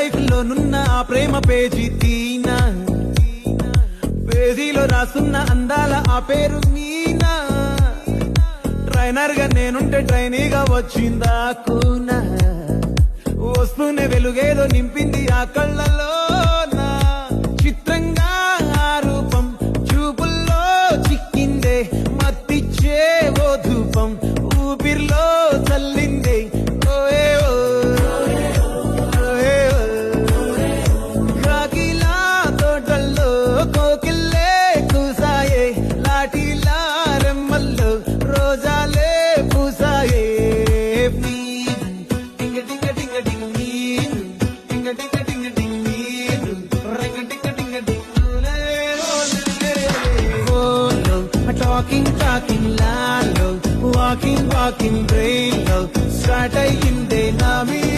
Life లో నున్న ఆ ప్రేమ పేజీ తీనా, పేజీలో రాసున్న అందాల ఆ పేరు మీనా. ట్రైనర్ గా నేనుంటే ట్రైనీగా వచ్చిందా కూనా, వస్తూనే వెలుగేదో నింపింది ఆ కళ్ళలో. చిత్రంగా ఆ రూపం చూపుల్లో చిక్కిందే, మత్తిచ్చే ఓ ధూపం ఊపిరిలో చల్లిందే. ఓయే ఓ కాకిలా తోటల్లో కోకిల్లే కూసాయే, లాఠీలా రెమ్మల్లో రోజాలే పూసాయే. Talking loud, walking brain, start అయ్యిందే నా మీద